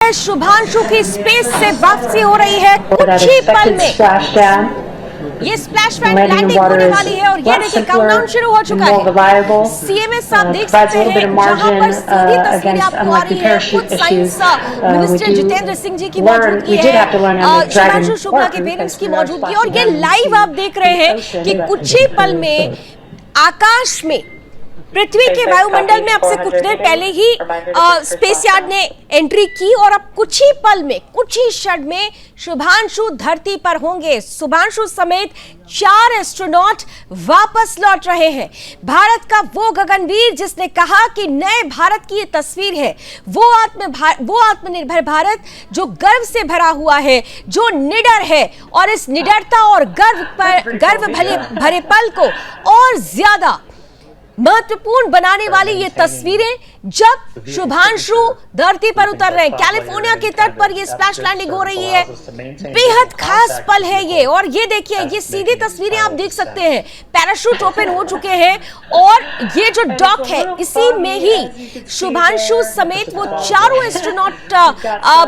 है शुभांशु की स्पेस से वापसी हो रही है कुछ ही पल में। ये स्प्लैश पैड लैंडिंग होने वाली है और ये देखिए काउंटडाउन शुरू हो चुका है। सीएमएस आप देख सकते हैं जहां पर सीधी तस्वीरें आपको आ रही है। खुद साइंस मिनिस्टर जितेंद्र सिंह जी की मौजूदगी है, शुभांशु शुक्ला के पेरेंट्स की मौजूदगी, और ये लाइव आप देख रहे हैं कि कुछ ही पल में आकाश में पृथ्वी के वायुमंडल में अब से कुछ देर पहले ही स्पेस यार्ड ने एंट्री की और अब कुछ ही पल में, कुछ ही क्षण में शुभांशु धरती पर होंगे। शुभांशु समेत 4 एस्ट्रोनॉट वापस लौट रहे हैं। भारत का वो गगनवीर जिसने कहा कि नए भारत की ये तस्वीर है, वो आत्मनिर्भर भारत जो गर्व से भरा हुआ है, जो निडर है, और इस निडरता और गर्व भरे पल को और ज्यादा महत्वपूर्ण बनाने वाली ये तस्वीरें जब शुभांशु धरती पर उतर रहे हैं। कैलिफोर्निया के तट पर ये स्प्लैश लैंडिंग हो रही है। बेहद खास पल है ये, और ये देखिए ये सीधी तस्वीरें आप देख सकते हैं। पैराशूट ओपन हो चुके हैं और ये जो डॉक है इसी में ही शुभांशु समेत वो 4 एस्ट्रोनॉट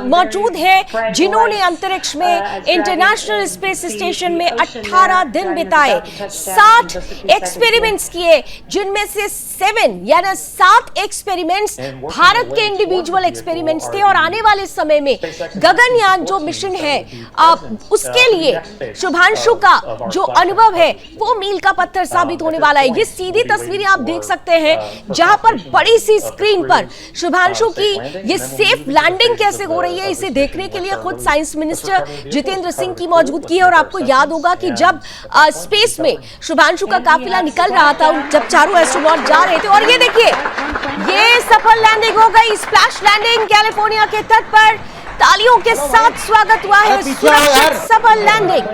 मौजूद हैं जिन्होंने अंतरिक्ष में इंटरनेशनल स्पेस स्टेशन में 18 दिन बिताए, 60 एक्सपेरिमेंट्स किए, जिनमें से 7 एक्सपेरिमेंट्स भारत के इंडिविजुअल एक्सपेरिमेंट्स थे। और आने वाले समय में गगनयान जो मिशन है उसके लिए शुभांशु का जो अनुभव है वो मील का पत्थर साबित होने वाला है। ये सीधी तस्वीरें आप देख सकते हैं जहां पर बड़ी सी स्क्रीन पर शुभांशु की ये सेफ लैंडिंग कैसे हो रही है, इसे देखने के लिए खुद साइंस मिनिस्टर जितेंद्र सिंह की मौजूदगी है। और आपको याद होगा कि जब स्पेस में शुभांशु का काफिला निकल रहा था, जब 4 एस्ट्रोनॉट जा रहे थे, और ये देखिए ये सफल लैंडिंग हो गई, स्प्लैश लैंडिंग कैलिफोर्निया के तट पर। तालियों के साथ स्वागत हुआ है, सुरक्षित सफल लैंडिंग।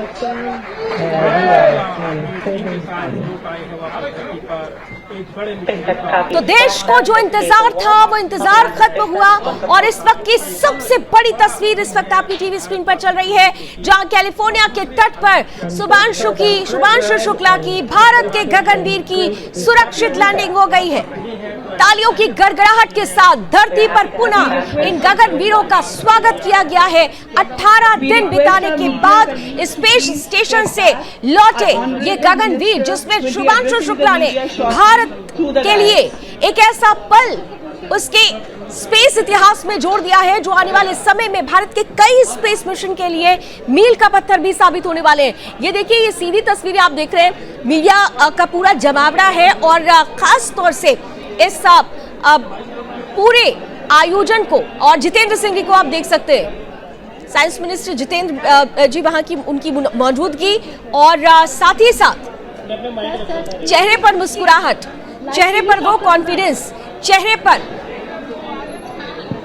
तो देश को जो इंतजार था वो इंतजार खत्म हुआ और इस वक्त की सबसे बड़ी तस्वीर इस वक्त आपकी टीवी स्क्रीन पर चल रही है, जहां कैलिफोर्निया के तट पर शुभांशु शुक्ला की, भारत के गगनवीर की सुरक्षित लैंडिंग हो गई है। तालियों की गड़गड़ाहट के साथ धरती पर पुनः इन गगनवीरों का स्वागत किया गया है। 18 दिन बिताने के बाद स्पेस स्टेशन से लौटे ये गगनवीर, जिसमें शुभांशु शुक्ला ने भारत के लिए एक ऐसा पल उसके स्पेस इतिहास में जोड़ दिया है जो आने वाले समय में भारत के कई स्पेस मिशन के लिए मील का पत्थर भी साबित होने वाले हैं। ये देखिए ये सीधी तस्वीरें आप देख रहे हैं, मीडिया का पूरा जमावड़ा है और खास तौर से इस पूरे आयोजन को, और जितेंद्र सिंह जी को आप देख सकते हैं, साइंस मिनिस्टर जितेंद्र जी वहां की उनकी मौजूदगी, और साथ ही साथ चेहरे पर मुस्कुराहट, चेहरे पर वो कॉन्फिडेंस, चेहरे पर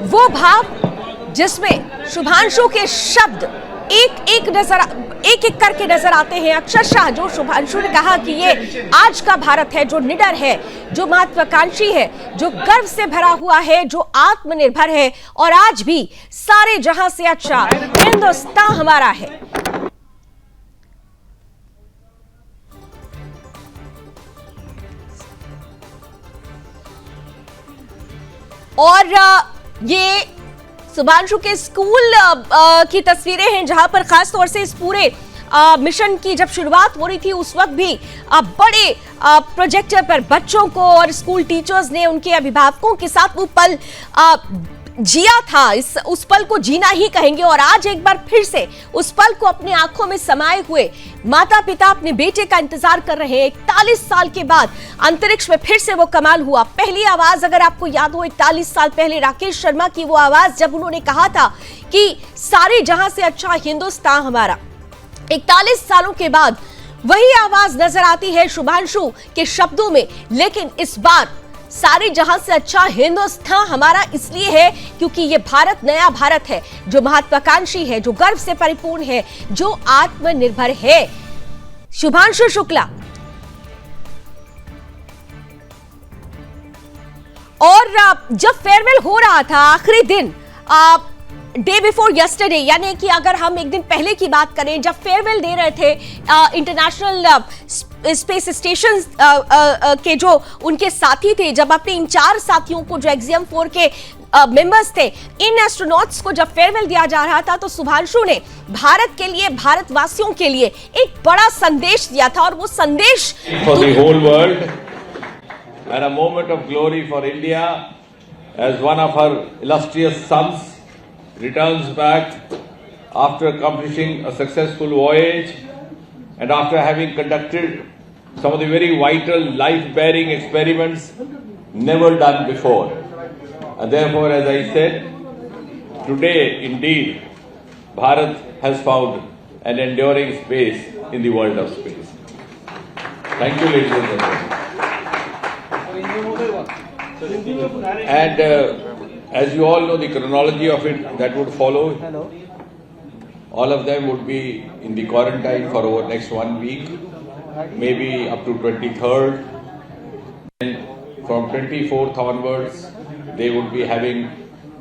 वो भाव जिसमें शुभांशु के शब्द एक एक करके नजर आते हैं। अक्षरशः जो शुभांशु ने कहा कि ये आज का भारत है जो निडर है, जो महत्वाकांक्षी है, जो गर्व से भरा हुआ है, जो आत्मनिर्भर है, और आज भी सारे जहां से अच्छा हिंदुस्तान हमारा है। और ये शुभांशु के स्कूल की तस्वीरें हैं जहां पर खास तौर से इस पूरे मिशन की जब शुरुआत हो रही थी उस वक्त भी बड़े प्रोजेक्टर पर बच्चों को और स्कूल टीचर्स ने उनके अभिभावकों के साथ वो पल जिया था। उस पल को जीना ही कहेंगे, और आज एक बार फिर से उस पल को अपनी आंखों में समाये हुए माता पिता अपने बेटे का इंतजार कर रहे हैं। 41 साल के बाद अंतरिक्ष में फिर से वो कमाल हुआ। पहली आवाज अगर आपको याद हो 41 साल पहले राकेश शर्मा की वो आवाज जब उन्होंने कहा था कि सारे जहां से अच्छा हिंदुस्तान हमारा, 41 सालों के बाद वही आवाज नजर आती है शुभांशु के शब्दों में। लेकिन इस बार सारे जहां से अच्छा हिंदुस्तान हमारा इसलिए है क्योंकि ये भारत नया भारत है जो महत्वाकांक्षी है, जो गर्व से परिपूर्ण है, जो आत्मनिर्भर है। शुभांशु शुक्ला और जब फेयरवेल हो रहा था आखिरी दिन, डे बिफोर यस्टरडे, यानी कि अगर हम एक दिन पहले की बात करें, जब फेयरवेल दे रहे थे इंटरनेशनल स्पेस स्टेशन के जो उनके साथी थे, जब अपने इन 4 साथियों को जो एक्सियम 4 के मेंबर्स थे, इन एस्ट्रोनॉट्स को जब फेयरवेल दिया जा रहा था तो शुभांशु ने भारत के लिए, भारतवासियों के लिए एक बड़ा संदेश दिया था और वो संदेश for the whole world and a moment of glory for India as one of her illustrious sons returns back after accomplishing a successful voyage and after having conducted some of the very vital life-bearing experiments never done before. And therefore, as I said, today indeed Bharat has found an enduring space in the world of space. Thank you, ladies and gentlemen. And as you all know, the chronology of it that would follow, all of them would be in the quarantine for over next 1 week, maybe up to 23rd. And from 24th onwards, they would be having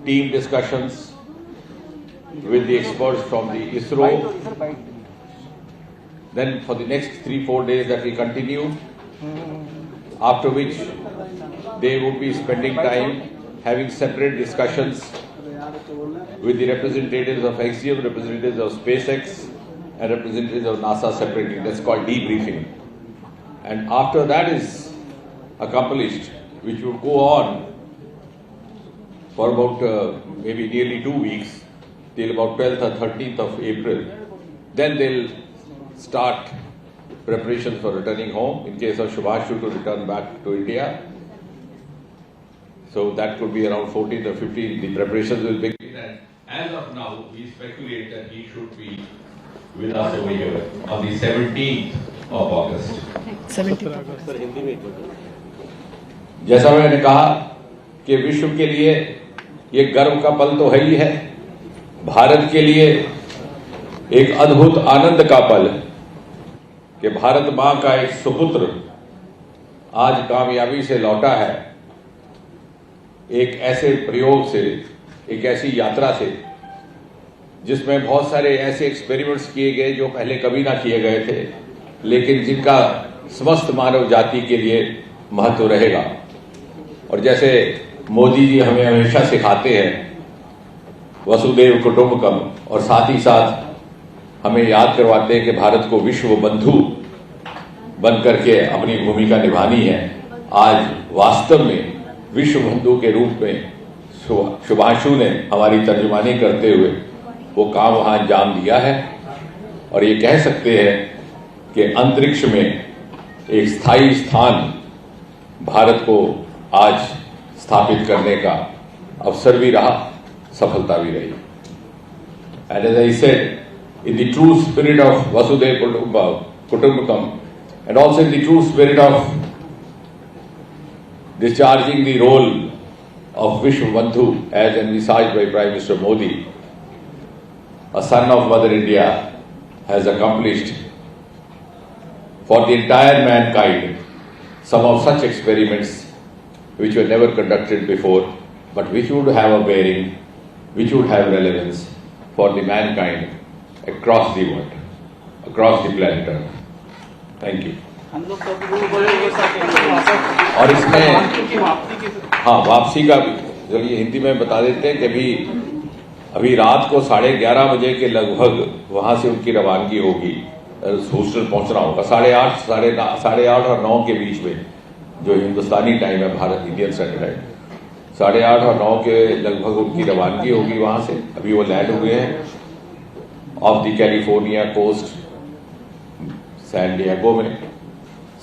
team discussions with the experts from the ISRO. Then for the next 3-4 days that will continue, after which they would be spending time having separate discussions with the representatives of Axiom, representatives of SpaceX and representatives of NASA separately. That's called debriefing. And after that is accomplished, which would go on for about maybe nearly 2 weeks, till about 12th or 13th of April, then they'll start preparations for returning home in case of Shubhashu to return back to India. So that could be around 14th or 15th. The preparations will begin. And as of now, we speculate that he should be with us over here on the 17th of August. 17th. जैसा मैंने कहा कि विश्व के लिए ये गर्व का पल तो है ही है, भारत के लिए एक अद्भुत आनंद का पल कि भारत मां का एक सुपुत्र आज कामयाबी से लौटा है, एक ऐसे प्रयोग से, एक ऐसी यात्रा से जिसमें बहुत सारे ऐसे एक्सपेरिमेंट्स किए गए जो पहले कभी ना किए गए थे, लेकिन जिनका समस्त मानव जाति के लिए महत्व रहेगा। और जैसे मोदी जी हमें हमेशा सिखाते हैं वसुदेव कुटुंबकम, और साथ ही साथ हमें याद करवाते हैं कि भारत को विश्व बंधु बनकर के अपनी भूमिका निभानी है। आज वास्तव में विश्व बंधु के रूप में शुभांशु ने हमारी तर्जुमानी करते हुए वो काम वहां अंजाम दिया है, और ये कह सकते हैं कि अंतरिक्ष में एक स्थायी स्थान भारत को आज स्थापित करने का अवसर भी रहा, सफलता भी रही। And as I said, in the true spirit of Vasudhaiva Kutumbakam, and also in the true spirit of discharging the role of Vishwabandhu as envisaged by Prime Minister Modi, a son of Mother India has accomplished for the entire mankind some of such experiments which were never conducted before, but which would have a bearing, which would have relevance for the mankind across the world, across the planet Earth. Thank you. और इसमें हाँ वापसी का भी चलिए हिंदी में बता देते हैं कि अभी रात को 11:30 बजे के लगभग वहां से उनकी रवानगी होगी, हूस्टन पहुंचना होगा 8:30 और 9 के बीच में, जो हिंदुस्तानी टाइम है, भारत इंडियन स्टैंडर्ड टाइम, 8:30 और 9 के लगभग उनकी रवानगी होगी वहां से। अभी वो लैंड हुए हैं off the California coast San Diego में।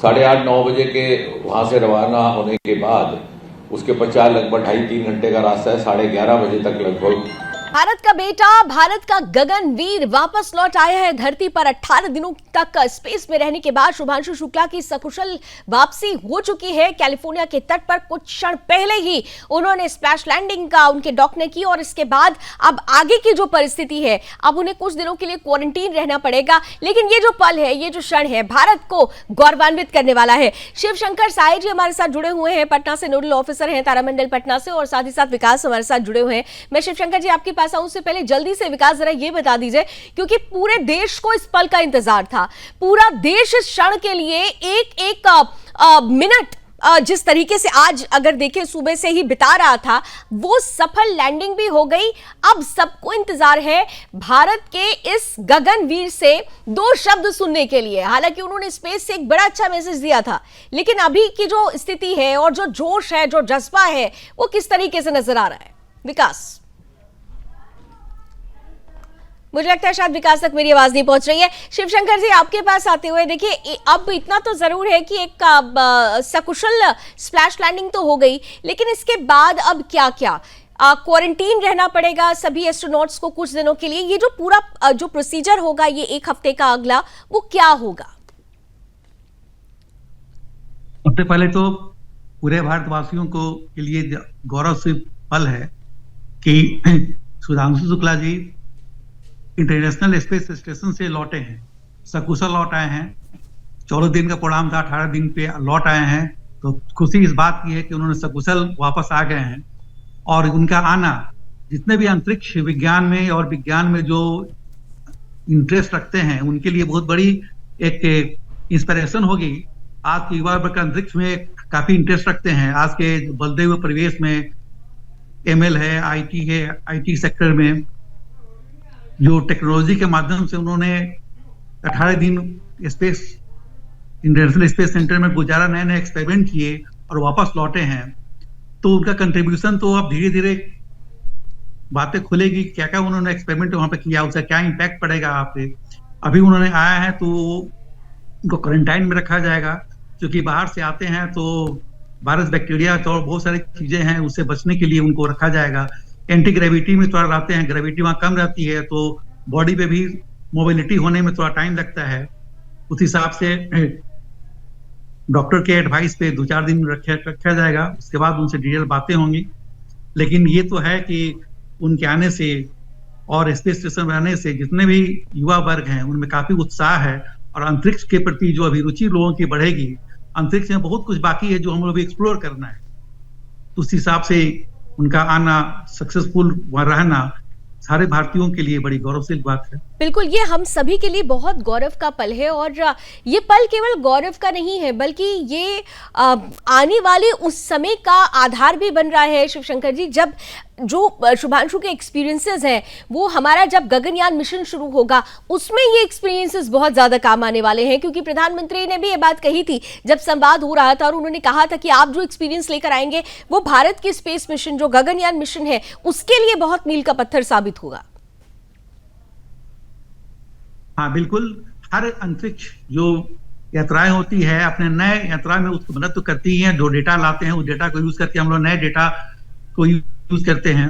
8:30-9 बजे के वहां से रवाना होने के बाद उसके पश्चात लगभग 2.5-3 घंटे का रास्ता है, 11:30 बजे तक लगभग भारत का बेटा, भारत का गगनवीर वापस लौट आया है धरती पर। 18 दिनों तक स्पेस में रहने के बाद शुभांशु शुक्ला की सकुशल वापसी हो चुकी है। कैलिफोर्निया के तट पर कुछ क्षण पहले ही उन्होंने स्प्लैश लैंडिंग का उनके डॉक ने की, और इसके बाद अब आगे की जो परिस्थिति है, अब उन्हें कुछ दिनों के लिए क्वारंटीन रहना पड़ेगा। लेकिन ये जो पल है, ये जो क्षण है, भारत को गौरवान्वित करने वाला है। शिवशंकर साय जी हमारे साथ जुड़े हुए हैं, पटना से नोडल ऑफिसर हैं तारामंडल पटना से, और साथ ही साथ विकास हमारे साथ जुड़े हुए हैं। मैं शिवशंकर जी आपके पास आऊं, से पहले जल्दी से विकास जरा ये बता दीजिए, क्योंकि पूरे देश को इस पल का इंतजार था, पूरा देश इस क्षण के लिए एक एक मिनट जिस तरीके से आज अगर देखें सुबह से ही बिता रहा था, वो सफल लैंडिंग भी हो गई। अब सबको इंतजार है भारत के इस गगनवीर से 2 शब्द सुनने के लिए। हालांकि उन्होंने स्पेस से एक बड़ा अच्छा मैसेज दिया था, लेकिन अभी की जो स्थिति है और जो जोश है, जो जज्बा है, वो किस तरीके से नजर आ रहा है? विकास, मुझे लगता है शायद विकास तक मेरी आवाज नहीं पहुंच रही है। शिवशंकर जी, आपके पास आते हुए देखिए, अब इतना तो जरूर है कि एक सकुशल स्प्लैश लैंडिंग तो हो गई, लेकिन इसके बाद अब क्या क्या क्वारंटीन रहना पड़ेगा सभी एस्ट्रोनॉट्स को कुछ दिनों के लिए। ये जो पूरा जो प्रोसीजर होगा ये 1 हफ्ते का अगला, वो क्या होगा? सबसे पहले तो पूरे भारतवासियों को के लिए गौरव से पल है कि Sudhanshu Shukla ji international space station से लौटे हैं, सकुशल लौट आए हैं। 14 दिन का प्रोग्राम था, 18 दिन पे लौट आए हैं। तो खुशी इस बात की है कि उन्होंने सकुशल वापस आ गए हैं, और उनका आना जितने भी अंतरिक्ष विज्ञान में और विज्ञान में जो इंटरेस्ट रखते हैं उनके लिए बहुत बड़ी एक इंस्पिरेशन होगी। आज के युवा वर्ग अंतरिक्ष में काफी इंटरेस्ट रखते हैं। आज के बदलते हुए परिवेश में ML है, IT है, IT सेक्टर में जो टेक्नोलॉजी के माध्यम से उन्होंने 18 दिन स्पेस इंटरनेशनल स्पेस सेंटर में गुजारा, नए नए एक्सपेरिमेंट किए और वापस लौटे हैं। तो उनका कंट्रीब्यूशन तो अब धीरे धीरे बातें खुलेगी, क्या क्या उन्होंने एक्सपेरिमेंट वहां पे किया, उसका क्या इम्पैक्ट पड़ेगा आप पे। अभी उन्होंने आया है तो उनको क्वारंटाइन में रखा जाएगा, क्योंकि बाहर से आते हैं तो वायरस, बैक्टीरिया और बहुत सारी चीजें हैं, उससे बचने के लिए उनको रखा जाएगा। एंटी ग्रेविटी में थोड़ा रहते हैं, ग्रेविटी वहां कम रहती है तो बॉडी पे भी मोबिलिटी होने में थोड़ा टाइम लगता है। उस हिसाब से डॉक्टर के एडवाइस पे 2-4 दिन रखा जाएगा, उसके बाद उनसे डिटेल बातें होंगी। लेकिन ये तो है कि उनके आने से और स्पेस स्टेशन में आने से जितने भी युवा वर्ग हैं उनमें काफी उत्साह है, और अंतरिक्ष के प्रति जो अभिरुचि लोगों की बढ़ेगी। अंतरिक्ष में बहुत कुछ बाकी है जो हम लोग भी एक्सप्लोर करना है, तो उस हिसाब से उनका आना, सक्सेसफुल वहां रहना सारे भारतीयों के लिए बड़ी गौरवशाली बात है। बिल्कुल, ये हम सभी के लिए बहुत गौरव का पल है, और ये पल केवल गौरव का नहीं है बल्कि ये आने वाले उस समय का आधार भी बन रहा है शिवशंकर जी, जब जो शुभांशु के एक्सपीरियंसेस हैं वो हमारा जब गगनयान मिशन शुरू होगा उसमें ये एक्सपीरियंसेस बहुत ज़्यादा काम आने वाले हैं। क्योंकि प्रधानमंत्री ने भी ये बात कही थी जब संवाद हो रहा था, और उन्होंने कहा था कि आप जो एक्सपीरियंस लेकर आएंगे वो भारत की स्पेस मिशन, जो गगनयान मिशन है, उसके लिए बहुत मील का पत्थर साबित होगा। हाँ बिल्कुल, हर अंतरिक्ष जो यात्राएं होती है अपने नए यात्रा में उसको मदद तो करती ही हैं। जो डेटा लाते हैं उस डेटा को यूज करके हम लोग नए डेटा को यूज करते हैं।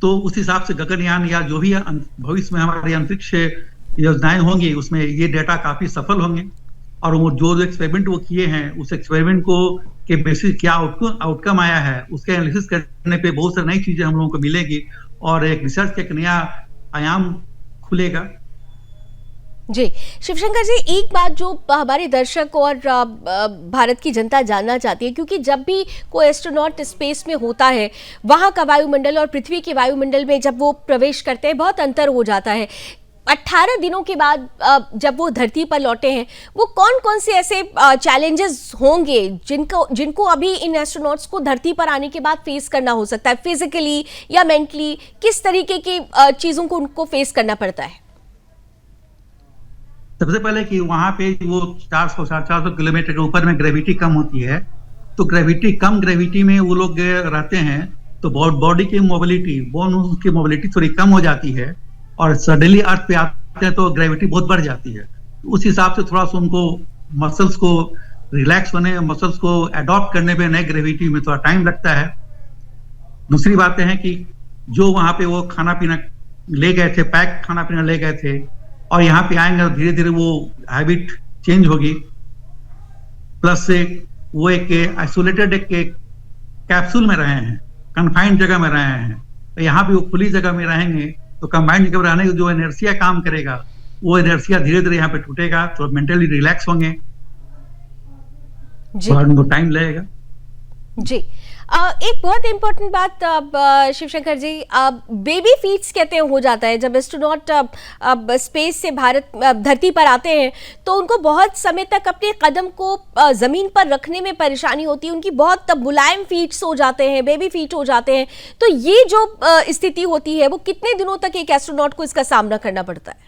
तो उस हिसाब से गगनयान या जो भी भविष्य में हमारी अंतरिक्ष योजनाएं होंगी उसमें ये डेटा काफी सफल होंगे, और वो जो एक्सपेरिमेंट वो किए हैं उस एक्सपेरिमेंट को के बेसिस क्या आउटकम आया है उसके एनालिसिस करने पे बहुत सारी नई चीजें हम लोगों को मिलेगी, और एक रिसर्च का एक नया आयाम खुलेगा। जी शिवशंकर जी, एक बात जो हमारे दर्शक और भारत की जनता जानना चाहती है, क्योंकि जब भी कोई एस्ट्रोनॉट स्पेस में होता है वहाँ का वायुमंडल और पृथ्वी के वायुमंडल में जब वो प्रवेश करते हैं बहुत अंतर हो जाता है। 18 दिनों के बाद जब वो धरती पर लौटे हैं, वो कौन कौन से ऐसे चैलेंजेस होंगे जिनको अभी इन एस्ट्रोनॉट्स को धरती पर आने के बाद फेस करना हो सकता है, फिजिकली या मेंटली, किस तरीके की चीज़ों को उनको फेस करना पड़ता है? सबसे पहले कि वहां पे वो 400-450 किलोमीटर के ऊपर में ग्रेविटी कम होती है, तो कम ग्रेविटी में वो लोग रहते हैं, तो बॉडी की मोबिलिटी, बोन की मोबिलिटी थोड़ी कम हो जाती है, और सडनली अर्थ पे आते हैं तो ग्रेविटी बहुत बढ़ जाती है। उस हिसाब से थोड़ा सा उनको मसल्स को रिलैक्स होने, मसल्स को अडॉप्ट करने पे नए ग्रेविटी में थोड़ा टाइम लगता है। दूसरी बातें हैं कि जो वहां पे वो खाना पीना ले गए थे, पैक खाना पीना ले गए थे, और यहाँ पे आएंगे और धीरे धीरे वो हैबिट चेंज होगी। प्लस से वो एक आइसोलेटेड एक कैप्सूल में रहे हैं, कन्फाइंड जगह में रहे हैं, तो यहाँ पे वो खुली जगह में रहेंगे तो कंबाइंड जगह रहने का जो इनर्शिया काम करेगा वो इनर्शिया धीरे धीरे यहाँ पे टूटेगा, तो मेंटली रिलैक्स होंगे, और उनको टाइम लगेगा। जी एक बहुत इंपॉर्टेंट बात शिवशंकर जी, बेबी फीट्स कहते हैं हो जाता है जब एस्ट्रोनॉट स्पेस से भारत धरती पर आते हैं, तो उनको बहुत समय तक अपने कदम को जमीन पर रखने में परेशानी होती है, उनकी बहुत मुलायम फीट्स हो जाते हैं, बेबी फीट हो जाते हैं। तो ये जो स्थिति होती है वो कितने दिनों तक एक एस्ट्रोनॉट को इसका सामना करना पड़ता है?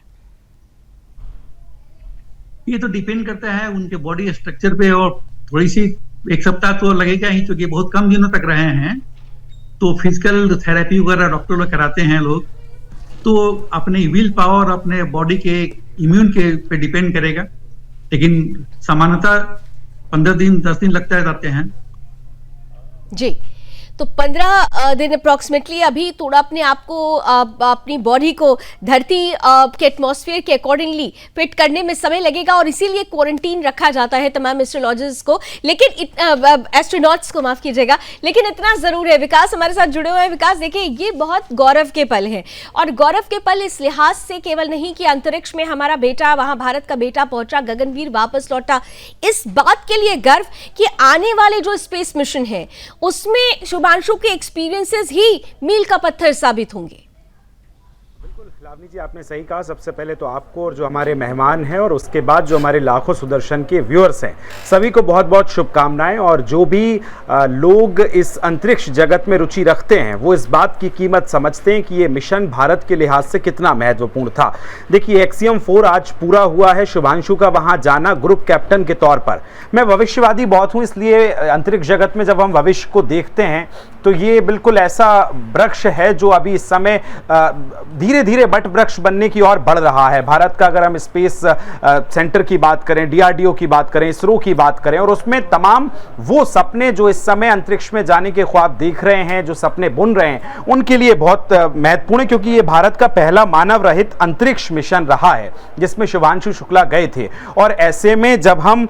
ये तो डिपेंड करता है उनके बॉडी स्ट्रक्चर पे, और थोड़ी सी एक सप्ताह तो लगेगा ही, क्योंकि बहुत कम दिनों तक रहे हैं। तो फिजिकल थेरेपी वगैरह डॉक्टर लोग कराते हैं लोग, तो अपने विल पावर, अपने बॉडी के इम्यून के पे डिपेंड करेगा, लेकिन सामान्यतः 15 दिन 10 दिन लगता जाते हैं जी। तो 15 दिन अप्रोक्सीमेटली अभी थोड़ा अपने आप को अपनी बॉडी को धरती के एटमॉस्फेयर के अकॉर्डिंगली फिट करने में समय लगेगा, और इसीलिए क्वारंटीन रखा जाता है तमाम एस्ट्रोलॉजिस्ट को, लेकिन एस्ट्रोनॉट्स को, माफ कीजिएगा। लेकिन इतना जरूर है, विकास हमारे साथ जुड़े हुए हैं। विकास, देखिए ये बहुत गौरव के पल हैं, और गौरव के पल इस लिहाज से केवल नहीं कि अंतरिक्ष में हमारा बेटा, वहां भारत का बेटा पहुंचा, गगनवीर वापस लौटा, इस बात के लिए गर्व कि आने वाले जो स्पेस मिशन है उसमें शुभांशु के एक्सपीरियंसेस ही मील का पत्थर साबित होंगे। लावनी जी, आपने सही कहा। सबसे पहले तो आपको और जो हमारे मेहमान हैं, और उसके बाद जो हमारे लाखों सुदर्शन के व्यूअर्स हैं, सभी को बहुत बहुत शुभकामनाएं। और जो भी लोग इस अंतरिक्ष जगत में रुचि रखते हैं वो इस बात की कीमत समझते हैं कि ये मिशन भारत के लिहाज से कितना महत्वपूर्ण था। देखिए, एक्सियम 4 आज पूरा हुआ है, शुभांशु का वहां जाना ग्रुप कैप्टन के तौर पर। मैं भविष्यवादी बहुत हूं, इसलिए अंतरिक्ष जगत में जब हम भविष्य को देखते हैं तो ये बिल्कुल ऐसा वृक्ष है जो अभी इस समय धीरे धीरे बट वृक्ष बनने की ओर बढ़ रहा है। भारत का अगर हम स्पेस सेंटर की बात करें, डीआरडीओ की बात करें, इसरो की बात करें, और उसमें तमाम वो सपने जो इस समय अंतरिक्ष में जाने के ख्वाब देख रहे हैं, जो सपने बुन रहे हैं, उनके लिए बहुत महत्वपूर्ण है, क्योंकि ये भारत का पहला मानव रहित अंतरिक्ष मिशन रहा है जिसमें शुभांशु शुक्ला गए थे। और ऐसे में जब हम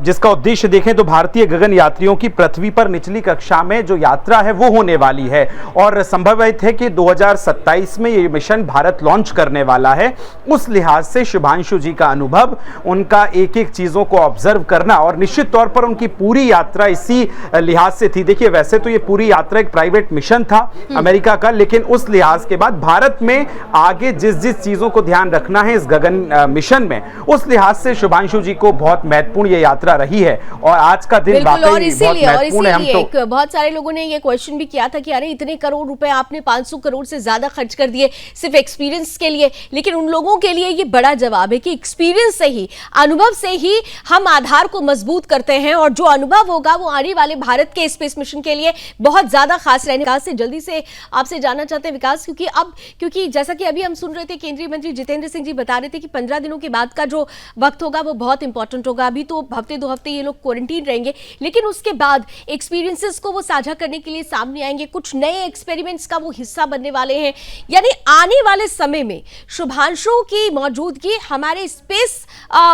जिसका उद्देश्य देखें तो भारतीय गगन यात्रियों की पृथ्वी पर निचली कक्षा में जो यात्रा है वो होने वाली है, और संभवित है कि 2027 में ये मिशन भारत लॉन्च करने वाला है। उस लिहाज से शुभांशु जी का अनुभव, उनका एक एक चीजों को ऑब्जर्व करना, और निश्चित तौर पर उनकी पूरी यात्रा इसी लिहाज से थी। देखिए, वैसे तो ये पूरी यात्रा एक प्राइवेट मिशन था अमेरिका का, लेकिन उस लिहाज के बाद भारत में आगे जिस जिस चीजों को ध्यान रखना है इस गगन मिशन में, उस लिहाज से शुभांशु जी को बहुत महत्वपूर्ण ये यात्रा रही है। और आज का दिन वाकई बहुत महत्वपूर्ण है। हम तो बहुत सारे लोगों ने ये क्वेश्चन भी किया था कि अरे इतने करोड़ रुपए आपने 500 करोड़ से ज्यादा खर्च कर दिए सिर्फ एक्सपीरियंस के लिए, लेकिन उन लोगों के लिए ये बड़ा जवाब है कि एक्सपीरियंस से ही, अनुभव से ही हम आधार को मजबूत करते हैं, और जो अनुभव होगा वो आने वाले भारत के स्पेस मिशन के लिए बहुत ज्यादा खास रहने। विकास से जल्दी से आपसे जानना चाहते हैं विकास, क्योंकि जैसा कि अभी हम सुन रहे थे, केंद्रीय मंत्री जितेंद्र सिंह जी बता रहे थे कि 15 दिनों के बाद का जो वक्त होगा वो बहुत इंपॉर्टेंट होगा। अभी तो हफ्ते 2 हफ्ते ये लोग क्वारंटीन रहेंगे, लेकिन उसके बाद एक्सपीरियंसेस को वो साझा करने के लिए सामने आएंगे, कुछ नए एक्सपेरिमेंट्स का वो हिस्सा बनने वाले हैं। यानी आने वाले समय में शुभांशु की मौजूदगी हमारे स्पेस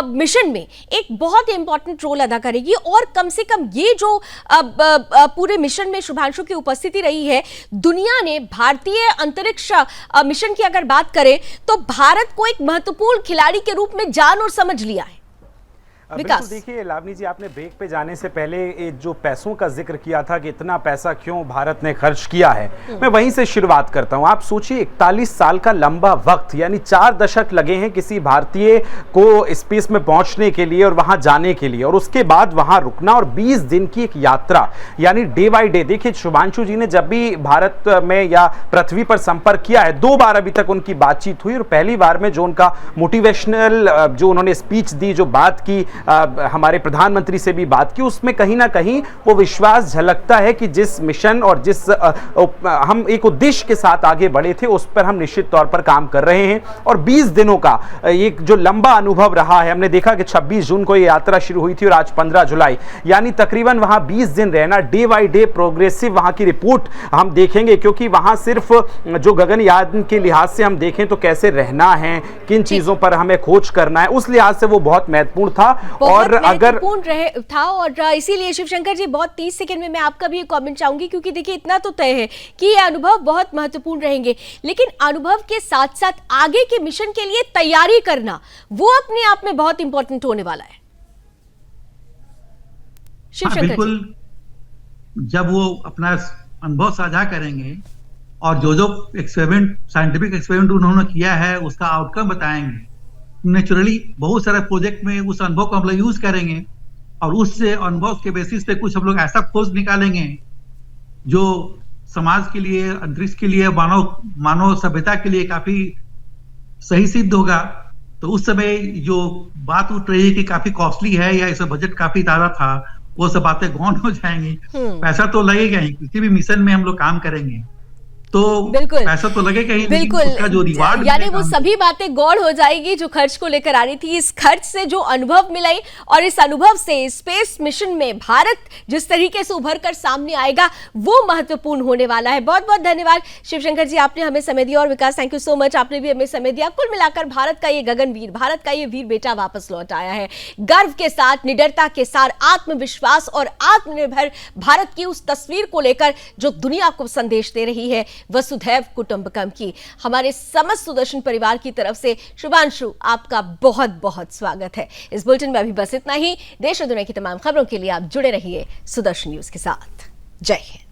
मिशन में एक बहुत इंपॉर्टेंट रोल अदा करेगी, और कम से कम ये जो पूरे मिशन में शुभांशु की उपस्थिति रही है, दुनिया ने भारतीय अंतरिक्ष मिशन की अगर बात करें तो भारत को एक महत्वपूर्ण खिलाड़ी के रूप में जान और समझ लिया है। बिल्कुल, देखिए लावनी जी, आपने ब्रेक पे जाने से पहले जो पैसों का जिक्र किया था कि इतना पैसा क्यों भारत ने खर्च किया है, मैं वहीं से शुरुआत करता हूं। आप सोचिए, 41 साल का लंबा वक्त, यानी 4 दशक लगे हैं किसी भारतीय को स्पेस में पहुंचने के लिए और वहां जाने के लिए, और उसके बाद वहां रुकना, और 20 दिन की एक यात्रा, यानी डे बाय डे। देखिए, शुभांशु जी ने जब भी भारत में या पृथ्वी पर संपर्क किया है, 2 बार अभी तक उनकी बातचीत हुई, और पहली बार में जो उनका मोटिवेशनल जो उन्होंने स्पीच दी, जो बात की, हमारे प्रधानमंत्री से भी बात की, उसमें कहीं ना कहीं वो विश्वास झलकता है कि जिस मिशन और जिस हम एक उद्देश्य के साथ आगे बढ़े थे उस पर हम निश्चित तौर पर काम कर रहे हैं। और 20 दिनों का एक जो लंबा अनुभव रहा है, हमने देखा कि 26 जून को ये यात्रा शुरू हुई थी और आज 15 जुलाई, यानी तकरीबन वहां 20 दिन रहना, डे बाय डे प्रोग्रेसिव वहां की रिपोर्ट हम देखेंगे, क्योंकि वहां सिर्फ जो गगनयान के लिहाज से हम देखें तो कैसे रहना है, किन चीजों पर हमें खोज करना है, उस लिहाज से वो बहुत महत्वपूर्ण था। और अगर था, और इसीलिए शिवशंकर जी बहुत 30 सेकंड में मैं आपका भी कमेंट चाहूंगी, क्योंकि देखिए इतना तो तय है कि ये अनुभव बहुत महत्वपूर्ण रहेंगे, लेकिन अनुभव के साथ साथ आगे के मिशन के लिए तैयारी करना वो अपने आप में बहुत इंपॉर्टेंट होने वाला है। शिवशंकर बिल्कुल जब वो अपना अनुभव साझा करेंगे और जो एक्सपेरिमेंट, साइंटिफिक एक्सपेरिमेंट उन्होंने किया है उसका आउटकम बताएंगे, नेचुरली बहुत सारे प्रोजेक्ट में उस अनुभव को हम लोग यूज करेंगे और उससे अनुभव के बेसिस पे कुछ हम लोग ऐसा खोज निकालेंगे जो समाज के लिए, अंतरिक्ष के लिए, मानव सभ्यता के लिए काफी सही सिद्ध होगा। तो उस समय जो बात उठ रही है कि काफी कॉस्टली है या इसका बजट काफी ज्यादा था, वो सब बातें गौण हो जाएंगी। पैसा तो लगेगा ही, किसी भी मिशन में हम लोग काम करेंगे तो बिल्कुल पैसा तो लगेगा ही, बिल्कुल, उसका जो रिवार्ड यानी वो सभी बातें गौड़ हो जाएगी जो खर्च को लेकर आ रही थी। इस खर्च से जो अनुभव मिलाई और इस अनुभव से स्पेस मिशन में भारत जिस तरीके से उभर कर सामने आएगा वो महत्वपूर्ण होने वाला है। बहुत बहुत धन्यवाद शिवशंकर जी, आपने हमें समय दिया, और विकास थैंक यू सो मच, आपने भी हमें समय दिया। कुल मिलाकर भारत का ये गगनवीर, भारत का ये वीर बेटा वापस लौट आया है, गर्व के साथ, निडरता के साथ, आत्मविश्वास और आत्मनिर्भर भारत की उस तस्वीर को लेकर जो दुनिया को संदेश दे रही है वसुधैव कुटुंबकम की। हमारे समस्त सुदर्शन परिवार की तरफ से शुभांशु, आपका बहुत बहुत स्वागत है। इस बुलेटिन में अभी बस इतना ही। देश और दुनिया की तमाम खबरों के लिए आप जुड़े रहिए सुदर्शन न्यूज के साथ। जय हिंद।